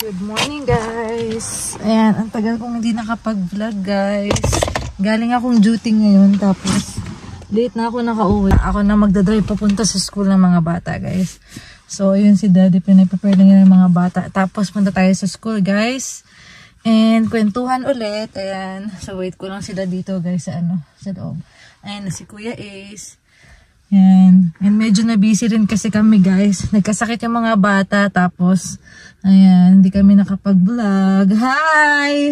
Good morning guys. Ayan, ang tagal kong hindi nakapag-vlog guys. Galing akong duty ngayon tapos late na ako nakauwi. Ako na magdadrive papunta sa school ng mga bata guys. So yun si daddy, pinaprepare na niya ng mga bata. Tapos punta tayo sa school guys. And kwentuhan ulit. Ayan. So wait ko lang sila dito guys sa loob. Ayan na si Kuya Ace. Ayan. And medyo na busy rin kasi kami guys. Nagkasakit yung mga bata. Tapos, ayan, hindi kami nakapag-vlog. Hi!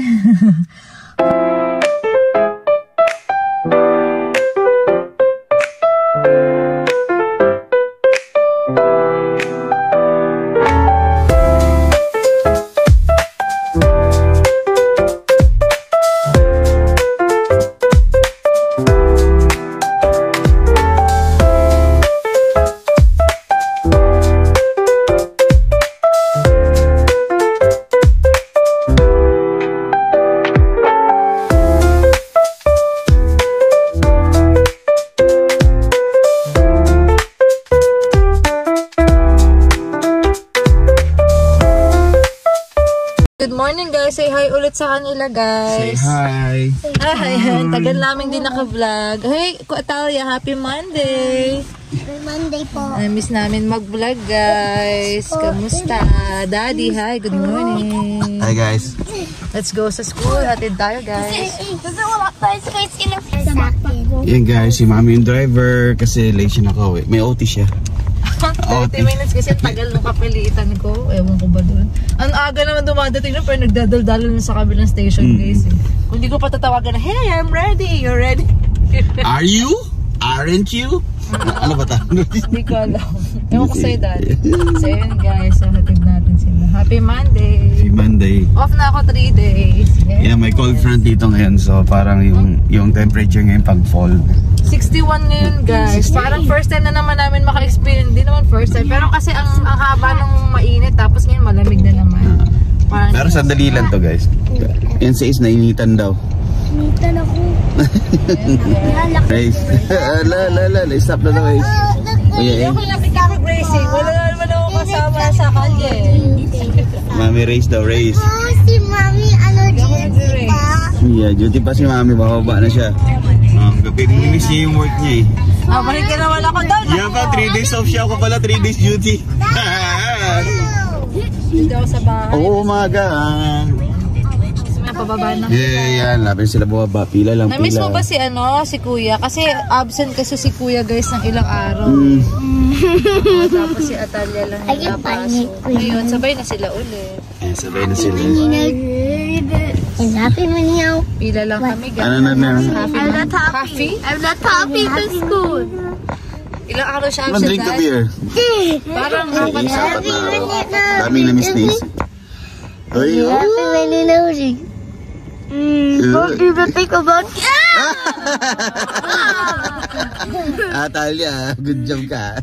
Good morning guys, say hi ulit sa kanila guys. Say hi. Hi, tagal namin din naka-vlog. Hey, Atalia, happy Monday. Happy Monday po. Miss namin mag-vlog guys. Kamusta? Daddy, hi, good morning. Hi guys. Let's go sa school, hatid tayo guys. Kasi wala tayo sa kayo sa backpack ko. Yan guys, si mami yung driver kasi late siya nakauwi. May OT siya. 30 minutes kasi tagal ng kapilitan ko. Ewan ko ba doon. Ang aga naman dumadating na pero nagdadaldalo na sa kabilang station guys. Kung di ko pa tatawagan na, hey, I'm ready. You're ready? Are you? Aren't you? Ano ba ta? Hindi ko alam. Ewan ko sa'yo dati. So yun guys, hatid natin sila. Happy Monday. Happy Monday. Off na ako 3 days. Yeah, may cold front dito ngayon so parang yung temperature ngayon pag fall. 61 ngayon guys. Parang first time na naman namin maka-experience. Hindi naman first time. Pero kasi ang haba nung mainit tapos ngayon malamig na naman. Pero sandali lang to guys. Yan sa is nainitan daw. Initan ako. Race. Stop na daw Race. Hindi ako lapit kapag-racing. Wala naman ako kasama sa kalye. Mami race daw, race. Oh, si Mami, duty pa? Yeah, duty pa si Mami. Bababa na siya. Miss niya yung work niya eh. Balik ka naman ako doon. Yeah pa, 3 days off siya. Ako pala 3 days duty. Dito ako sa bahay. Oo, umaga. Pababa na. Yeah, yan. Lapin sila bumaba. Pila lang, pila. Na-miss mo ba si Kuya? Kasi absent kasi si Kuya guys ng ilang araw. Tapos si Atalia lang yung napasok. Ngayon, sabay na sila ulit. Eh, sabay na sila. Happy mo niya. Pila lang kami guys. Ano na meron? Happy? I'm not happy to school. Ilang araw siya absent? Drink a beer. Parang apat na araw. Daming na-miss days. Ay, Happy Monday. Don't even think about it. Talia, good job ka.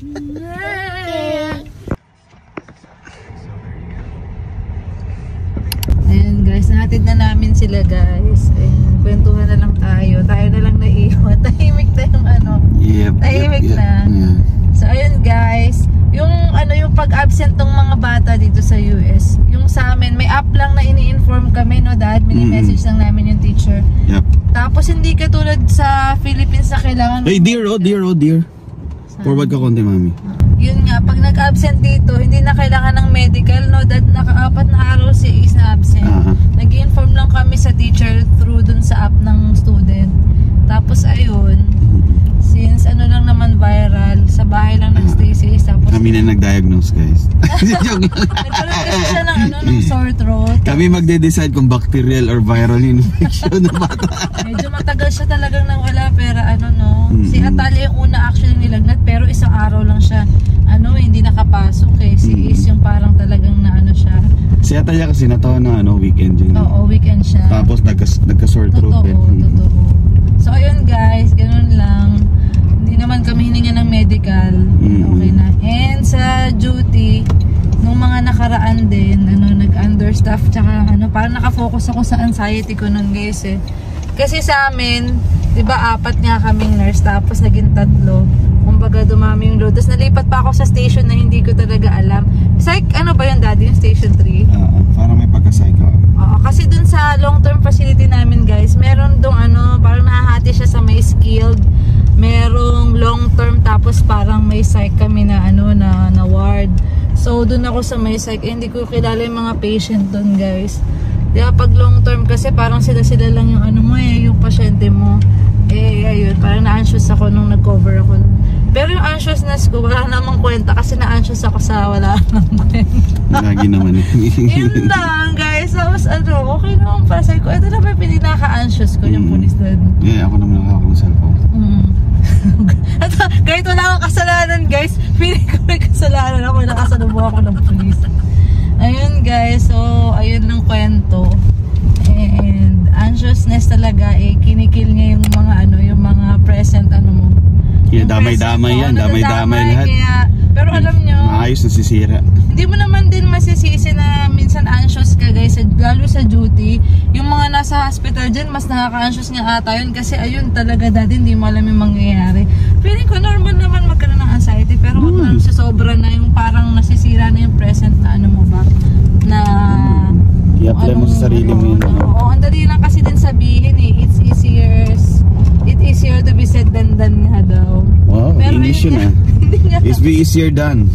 Ayan guys, nahatid na namin sila guys. Ayan, kwentuhan na lang tayo. Tayo na lang naiiwan. Tahimik na yung tahimik na. Yeah. So ayun guys, yung pag-absent ng mga bata dito sa US, yung sa amin, may app lang na ini-inform kami, no dad? Mini-message lang namin yung teacher. Yep. Tapos hindi katulad sa Philippines na kailangan... Hey, dear. Forward ka konti, Mami. Yun nga, pag nag-absent dito, hindi na kailangan ng medical, no dad? Naka-4 na araw si Ace na absent. Nag-inform lang kami sa teacher through dun sa app ng student. Tapos ayun, since lang naman viral, sa bahay lang nag-stay si Ace. Tapos Kami na nag-diagnose, guys. nagkaroon kasi siya ng sore throat. Kami magde-decide kung bacterial or viral infection na bata. Medyo matagal siya talagang nawala, pero si Atalia yung una actually nilagnat, pero isang araw lang siya, hindi nakapasok eh. Si Ace yung parang talagang siya. Si Atalia kasi natawa na weekend yun. Oo, weekend siya. Tapos nagka-sore throat din. Totoo. So ayun guys, ganun lang. Hindi naman kami hininga ng medical. Okay na. And sa duty, nung mga nakaraan din, nag-understaff, tsaka parang nakafocus ako sa anxiety ko nun guys eh. Kasi sa amin, di ba 4 nga kaming nurse, tapos naging 3. Kumbaga dumami yung load. Tapos nalipat pa ako sa station na hindi ko talaga alam. It's like, ano ba yun daddy, yung station 3? Parang may sa long-term facility namin guys, meron dong ano, parang nahahati siya sa may skilled, merong long-term, tapos parang may psych kami na ano, na ward. So doon ako sa may psych, hindi ko kilala yung mga patient doon guys. Diba pag long-term kasi parang sila-sila lang yung ano mo yung pasyente mo. Ayun, parang na-anxious ako nung nag-cover ako. Pero yung anxiousness ko, wala namang kwenta kasi na-anxious ako sa wala namang kwenta. Lagi naman Yun lang guys. Tapos ano, okay naman para sa ko. Ito na ba yung pinaka-anxious ko, yung police doon. Ako naman ako ng cellphone. At kahit wala akong kasalanan guys, feeling ko may kasalanan ako, nakasalubong ako ng police. Ayun guys, so ayun ng kwento. And anxiousness talaga kinikil niya yung mga ano, yung mga present ano mo. Damay-damay yan, damay-damay lahat. Pero alam nyo, maayos na sisira. Hindi mo naman din masisisi na minsan anxious ka guys, lalo sa duty. Yung mga nasa hospital dyan, mas nakaka-anxious nga ata yun kasi ayun talaga dati hindi mo alam yung mangyayari. Feeling ko normal naman magkaroon ng anxiety, pero kung sa sobra na yung parang nasisira na yung present na ano mo ba, na i-apply mo sa sarili mo yun. Oo, ang dali lang kasi din sabihin it's easier to be said than done nga daw. Wow, pero English yun It's be easier done.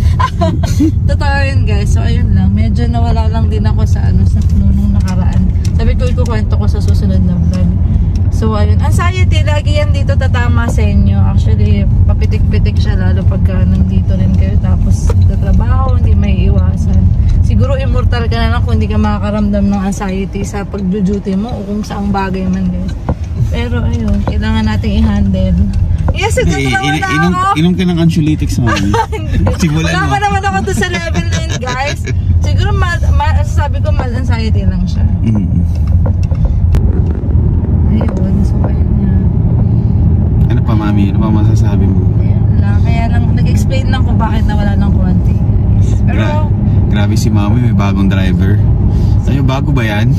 Totoo yun guys. So ayun lang, medyo nawala lang din ako sa ano, sa nung nakaraan. Sabi ko ikukwento ko sa susunod na vlog. So ayun, anxiety lagi yan dito tatama sa inyo. Actually, papitik-pitik siya lalo pagka nandito rin kayo tapos tatrabaho, hindi may iwasan. Siguro immortal ka na lang kung hindi ka makakaramdam ng anxiety sa pag-duty mo o kung saang bagay man guys. Pero ayun, kailangan nating i-handle. Yes, inom ka ng anxiolytics mami. Wala pa naman ako doon sa level na yun guys. Siguro sabi ko mild anxiety lang siya. Ayun, so ayun nga. Ano pa mami? Ano pa masasabi mo? Kaya lang nag-explain lang kung bakit nawala ng konti. Pero grabe si mami, may bagong driver. Sa'yo, bago ba yan?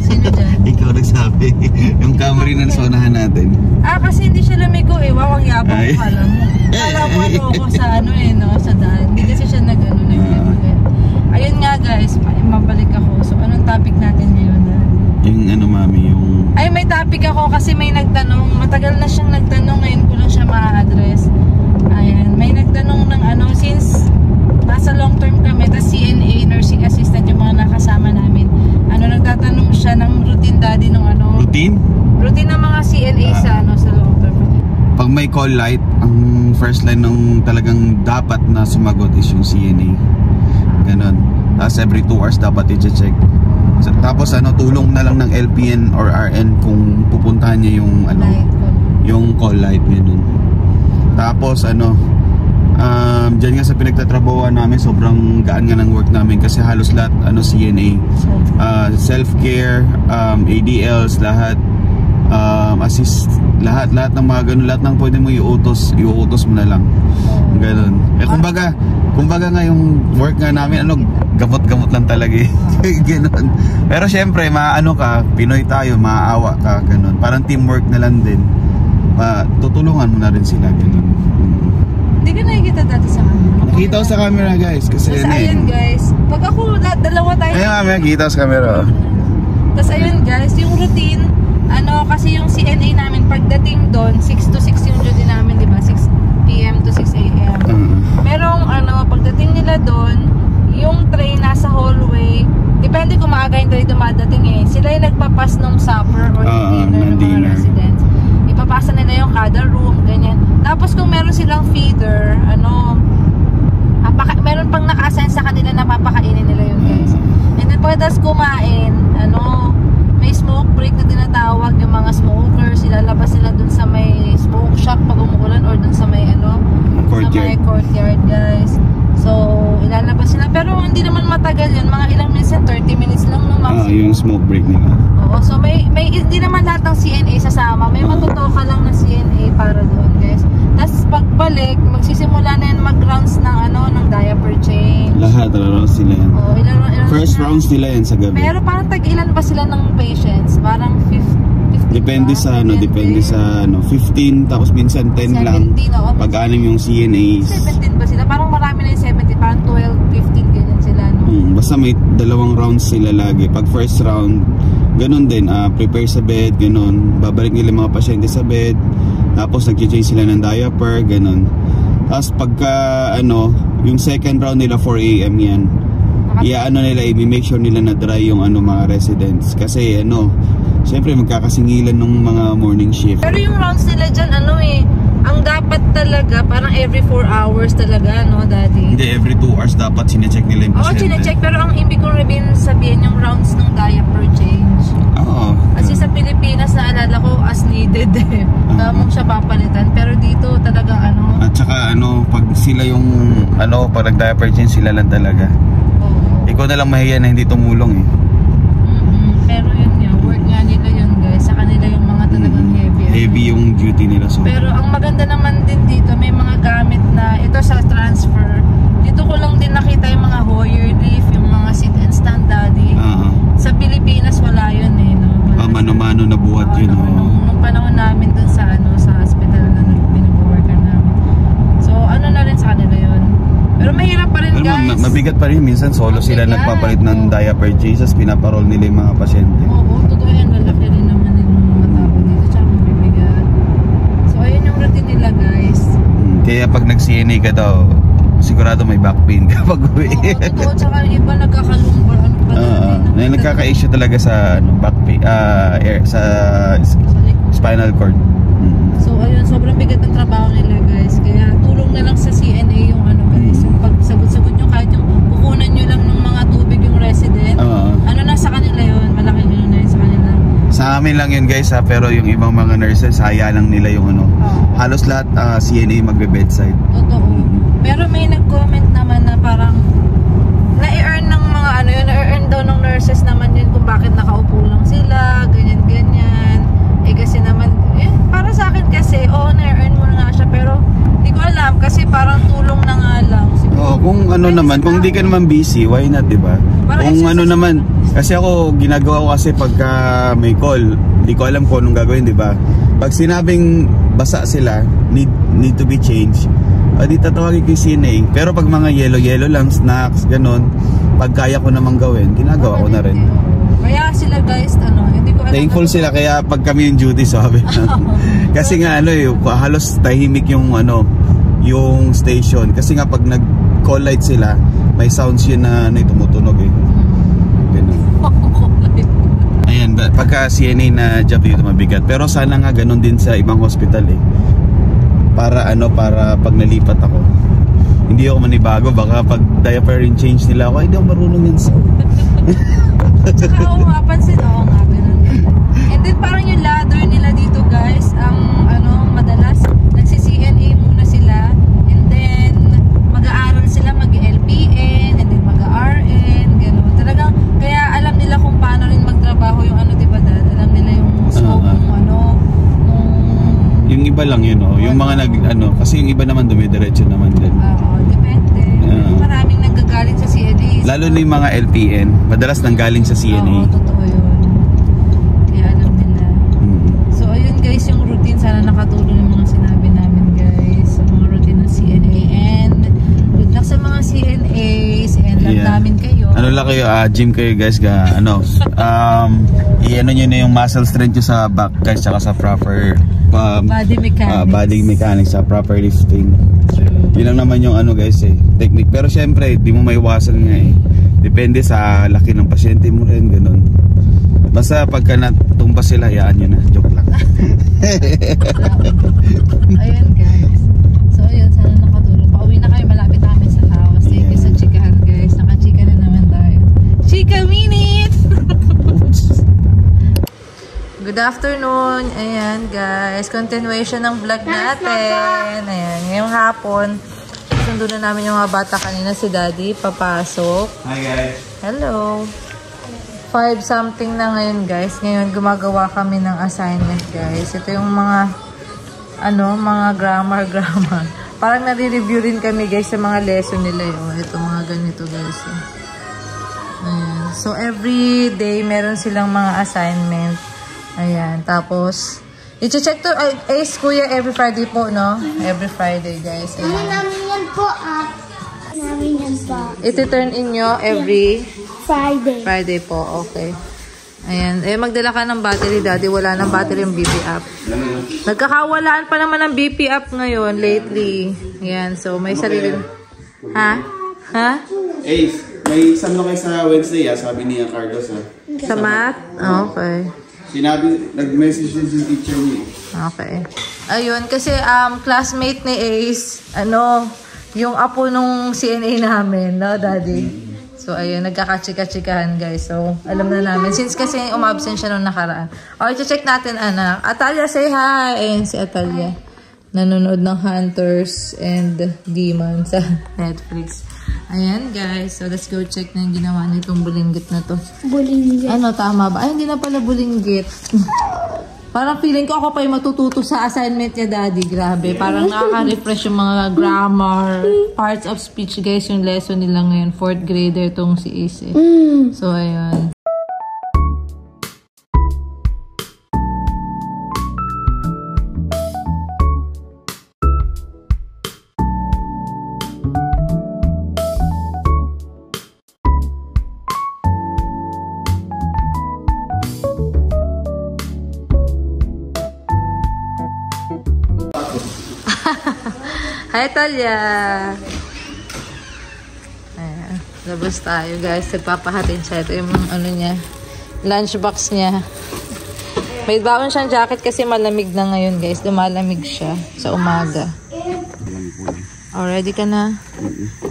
Sino dyan? Ikaw nagsabi. Yung Camry na nasaunahan natin. Kasi hindi siya lumigo wawang yabang ko kala mo. Kala mo ano ako sa ano no, sa daan. Hindi kasi siya nag-ano Ayun nga guys, mabalik ako. So anong topic natin ngayon? Yung ano mami, yung... Ay may topic ako kasi may nagtanong. Matagal na siyang nagtanong, ngayon ko lang siya ma-address. Ayan, may nagtanong ng ano, since nasa long term kami, tas CNA, nursing assistant yung mga nakasama namin. Ano, nagtatanong siya ng routine daddy ng ano. Routine? Routine ng mga CNA sa ano, sa long term. Pag may call light, ang first line ng talagang dapat na sumagot is yung CNA. Ganon. Tapos every 2 hours dapat i-check. Tapos ano, tulong na lang ng LPN or RN kung pupuntahan niya yung ano, yung call light ganun. Tapos ano, dyan nga sa pinagtatrabahoan namin, sobrang gaan nga ng work namin kasi halos lahat ano CNA, self-care, ADLs, lahat, assist, lahat ng mga ganun, lahat ng pwede mo iutos mo na lang ganun. Kumbaga nga yung work nga namin ano, gamot lang talaga ganun. Pero syempre maano ka, Pinoy tayo, maaawa ka ganun, parang teamwork na lang din, tutulungan mo na rin sila ganun. Hindi ka nakikita dati sa camera. Nakita ko sa camera guys kasi tapos ayun guys, pag ako dalawa tayo. Ayun mami, nakita ko sa camera. Tapos ayun guys, yung routine ano, kasi yung CNA namin pagdating doon 6 to 6 yung duty namin, di ba? 6 PM to 6 AM. Merong ano, pagdating nila doon, yung train nasa hallway, depende kung maaga yung train dumadating sila yung nagpapas ng supper or dinner ng mga residents. Ipapasa nila yung kada room, ganyan. Tapos kung meron silang feeder, ano, meron pang naka-assign sa kanila na papakainin nila yun guys. And then pagkatapos kumain, ano, may smoke break na tinatawag yung mga smokers, ilalabas sila dun sa may smoke shop pag umuulan or dun sa may ano, sa may courtyard guys. So, ilalabas sila. Pero hindi naman matagal yun. Mga ilang minutes, 30 minutes lang no maximum. Yung smoke break nila. Oo, so may hindi naman lahat ng CNA sasama. May matutoka lang na CNA para doon guys. Tapos pagbalik, magsisimula na yan mag-rounds ng ano, ng diaper change. Lahat, rounds sila yan. Oo, ilan first rounds nila yan sa gabi. Pero parang tag-ilan ba sila ng patients? Parang 15 depende sa ano, depende sa ano, 15 tapos minsan 10 lang. Pag-anim yung CNAs. 17 ba sila? Parang marami na yung 17, parang 12, 15 ganyan sila no. Basta may 2 rounds sila lagi. Pag first round, ganun din, prepare sa bed, ganun. Babalik nila mga pasyente sa bed. Tapos nag-change sila ng diaper, ganun. Tapos pagka yung second round nila 4 AM yan. Nila, i-make sure nila na dry yung mga residents. Kasi syempre magkakasingilan ng mga morning shift. Pero yung rounds nila dyan, ang dapat talaga, parang every 4 hours talaga, no, Daddy? Hindi, every 2 hours dapat sinecheck nila yung pasyente. Oo, sinecheck. Pero ang ibig kong sabihin yung rounds ng diaper change. Oo. Kasi sa Pilipinas, naalala ko, as needed eh. Mong siya papalitan. Pero dito talaga At saka pag sila yung pag nag-diaper change, sila lang talaga. Oo. Ikaw na lang mahiya na hindi tumulong eh. Pero yun nga, work nga nila yun guys. Sa kanila yung mga talagang heavy. Heavy yung duty nila. So. Pero ang maganda naman din dito, may mga gamit na ito sa transfer. Dito ko lang din nakita yung mga Hoyer lift, yung mga sit and stand, Daddy. Sa Pilipinas wala yun eh. No? Mano-mano na buhat yun. Nung panahon namin dun sa sa hospital na pinag-worker namin. So na rin sa kanila yun. Pero mahirap pa rin guys. Mabigat pa rin. Minsan solo sila nagpapalit ng diaper changes. Pinaparol nila yung mga pasyente. Oo, totoo yan. Lalaki rin naman yung mga tao dito. Tsaka mabibigat. So ayun yung routine nila guys. Kaya pag nag-CNA ka daw, sigurado may back pain kapag uwi. Oo, totoo. Tsaka yung iba nagkakalumbar. Nagkaka-issue talaga sa back pain, sa spinal cord. So ayun, sobrang bigat ng trabaho nila guys. Kaya tulong na lang sa CNA yung guys. Yung pagsagot-sagot nyo, kahit yung kukunan nyo lang ng mga tubig yung resident. Na sa kanila yun. Malaking na yun sa kanila. Sa amin lang yun guys pero yung ibang mga nurses, saya lang nila yung halos lahat CNA magbe-bedside. Totoo. Pero may nag-comment naman na parang na-earn ng mga na-earn daw ng nurses naman yun kung bakit nakaupo lang sila, ganyan-ganyan. Kasi naman, para sa akin kasi, na-earn mo na nga siya, pero hindi ko alam kasi parang tulong na nga lang. Kung naman, kung di ka naman busy, why not, diba? Kung naman, kasi ako, ginagawa ko kasi pagka may call, hindi ko alam kung anong gagawin, diba? Pag sinabing basa sila, need to be changed, di tatawagin ko yung CNA. Pero pag mga yellow lang, snacks, ganon, pag kaya ko namang gawin, ginagawa ko na rin. Kaya sila guys, hindi ko alam. Thankful sila kaya pag kami yung duty, sabi. Kasi nga halos tahimik yung yung station. Kasi nga pag nag-call light sila, may sounds yun na tumutunog eh. Ganun. Ayan, pagka CNA na job dito mabigat. Pero sana nga ganun din sa ibang hospital eh. Para para pag nalipat ako, hindi ako manibago. Baka pag diaper change nila ako, hindi ako marunong yan sa Tsaka pansin, nga ganun. And then parang yung ladder nila dito guys, ang madalas nagsi-CNA muna sila, and then mag-aaral sila, mag-LPN, and then mag-RN, gano'n. Talagang kaya alam nila kung paano rin magtrabaho yung diba dad? Alam nila yung scope yung iba lang yun yung mga kasi yung iba naman dumidiretso naman din. Depende. Maraming nanggagaling sa CNA. Lalo na yung mga LPN, madalas nanggaling sa CNA. Oo, totoo yun. Kaya alam nila. So ayun guys, yung routine, sana nakatulong yung mga sinabi namin guys, sa mga routine ng CNA, and good luck sa mga CNAs, and love namin kayo. Lang kayo, gym kayo guys, i-ano nyo na yung muscle strength nyo sa back guys, tsaka sa proper body mechanics, sa proper lifting. Yun lang naman yung guys technique. Pero syempre di mo maiwasan nga depende sa laki ng pasyente mo rin, ganun. Basta pagka natumba sila, hayaan nyo na. Joke lang. Ayun guys, so ayun, sana nakatulong. Pauwi na kayo, malapit namin sa house. Thank you sa chikahan guys. Nakachika na naman tayo. Chika minute! Good afternoon. Ayan guys, continuation ng vlog natin. Ayan, ngayong hapon sundo na namin yung mga bata kanina, si Daddy papasok. Hi guys. Hello. 5 something na ngayon guys. Ngayon gumagawa kami ng assignment guys. Ito yung mga mga grammar. Parang nare-review rin kami guys sa mga lesson nila yun. Ito mga ganito guys. Ayan. So every day meron silang mga assignment. Ayan, tapos i-check to Ace Kuya every Friday po, no? Every Friday, guys. Ayan. Namin yan po, Namin yan po. Iti-turn in nyo every Friday. Friday po, okay. Ayan. Eh, magdala ka ng battery, Daddy. Wala ng battery yung BP app. Nagkakawalaan pa naman ng BP app ngayon, lately. Ayan. So, may sarili. Ha? Ha? Ace, may exam na kayo sa Wednesday, sabi niya Carlos, Sa math? Okay. Sinabi, nag-message din yung teacher niya. Okay. Ayun, kasi classmate ni Ace, yung apo nung CNA namin, no, Daddy? So, ayun, nagkakachika-chikahan, guys. So, alam na namin. Since kasi umabsent siya nung nakaraan. Okay, check natin, anak. Atalia, say hi! Ayan si Atalia. Nanonood ng Hunters and Demons sa Netflix. Ayan, guys. So, let's go check na yung ginawa nitong bulinggit na to. Bulinggit. Ano, tama ba? Ay, hindi na pala bulinggit. Parang feeling ko ako pa yung matututo sa assignment niya, Daddy. Grabe. Parang nakaka-refresh yung mga grammar, parts of speech, guys. Yung lesson nila ngayon. 4th grader tong si Ace. So, ayun. Hi, Talia! Ayan. Labas tayo, guys. Nagpapahatid siya. Ito yung niya, lunchbox niya. May baon siyang jacket kasi malamig na ngayon, guys. Lumalamig siya sa umaga. Oh, ready ka na?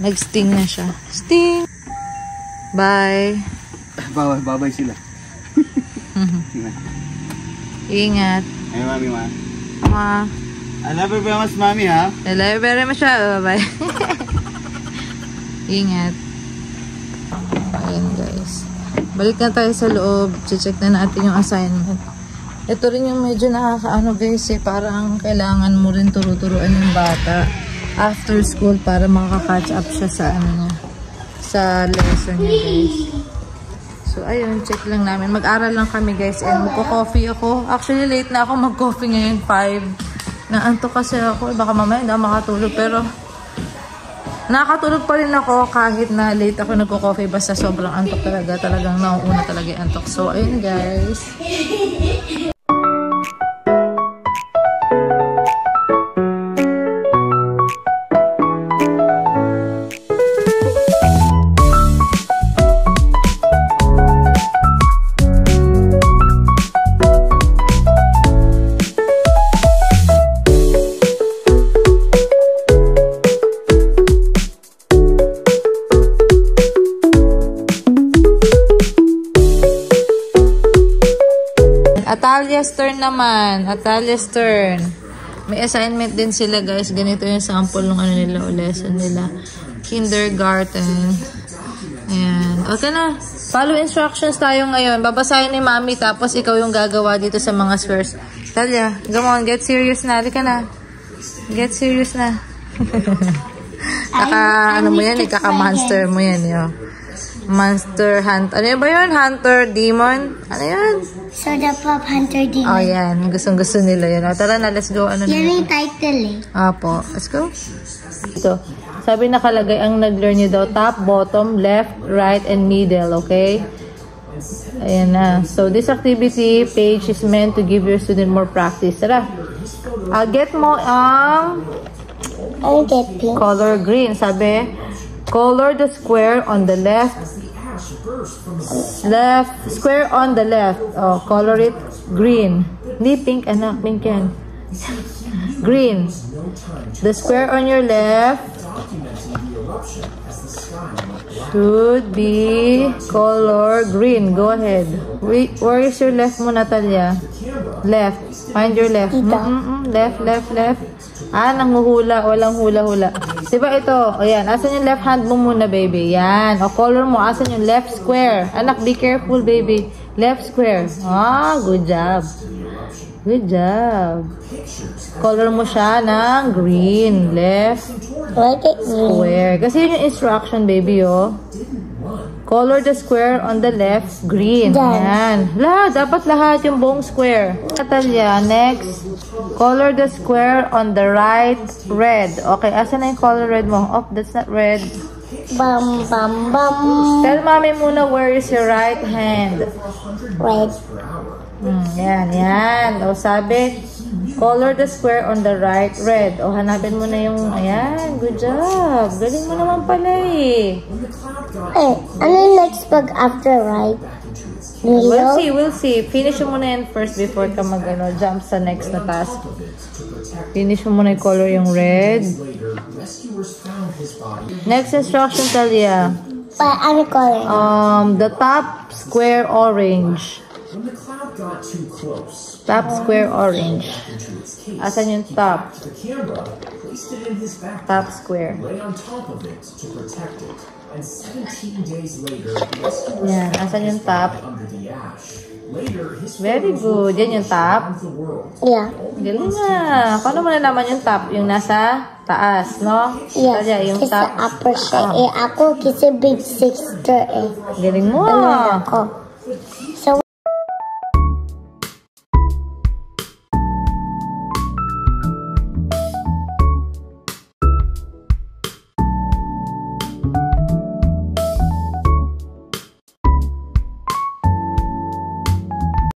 Nag-sting na siya. Sting! Bye! Babay sila. Ingat. Ay, mami, ma. Ma. I love you very much, mami, ha? I love you very much. Bye-bye. Ingat. Ayan, guys. Balik na tayo sa loob. Check na natin yung assignment. Ito rin yung medyo nakakaano, guys, parang kailangan mo rin turo-turuan yung bata after school para makaka-catch up siya sa sa lesson niya, guys. So, ayun, check lang namin. Mag-aral lang kami, guys, and magko-coffee ako. Actually, late na ako mag-coffee ngayon, 5. Naantok kasi ako. Baka mamaya hindi ako makatulog. Pero, nakakatulog pa rin ako kahit na late ako nagko-coffee. Basta sobrang antok talaga. Talagang nauuna talaga yung antok. So, ayun, guys. Atalia's turn naman. Atalia's turn. May assignment din sila, guys. Ganito yung sample ng nila o lesson nila. Kindergarten. Ayan. Okay na. Follow instructions tayo ngayon. Babasahin ni Mami tapos ikaw yung gagawa dito sa mga squares. Talia, come on. Get serious na. Halika na. Get serious na. Ano mo yan? Kaka-monster mo yan. Yo. Monster Hunter. Ano ba yun? Hunter, Demon? Ano yun? Soda Pop Hunter Demon. Oh, yan. Gustong-gusto nila yun. O, tara na, let's go. Ano yan yung title eh. Apo. Let's go. Ito. Sabi nakalagay ang nag-learn nyo daw. Top, bottom, left, right, and middle. Okay? Ayan na. So, this activity page is meant to give your student more practice. Tara. Get mo ang I'll get pink. color green. Sabi, color the square on the left. Square on the left. Oh, color it green. Hindi pink, anak. Pink yan. Green. The square on your left should be color green. Go ahead. Where is your left mo, Natalia? Left. Find your left. Left, left, left. Nanghuhula. Walang hula-hula. Diba ito? O yan. Asan yung left hand mo muna, baby? Yan. O, color mo. Asan yung left square? Anak, be careful, baby. Left square. Good job. Good job. Color mo siya ng green. Left square. Kasi yun yung instruction, baby, oh. Color the square on the left green. Yan. Dapat lahat yung buong square. Natalia, next. Color the square on the right red. Okay, asan na yung color red mo? Oh, that's not red. Bam, bam, bam. Tell mommy muna where is your right hand. Right. Yan. O sabi, color the square on the right red. O hanapin mo na yung, ayan, good job. Galing mo naman pala eh. Ano yung next pag after right? We'll see. Finish mo muna yan first before ka jump sa next na task. Finish mo muna yung color yung red. Next instruction, Talia. Ano color? The top square orange. Top square orange. Asan yung top? Top square. Yan, asan yung top? Very good. Yan yung top? Yeah. Galing nga. Paano mo nalaman yung top? Yung nasa taas, no? Yeah. Kaya yung It's top. the upper siya. Ako kasi big sister eh. Galing mo. Ako. So,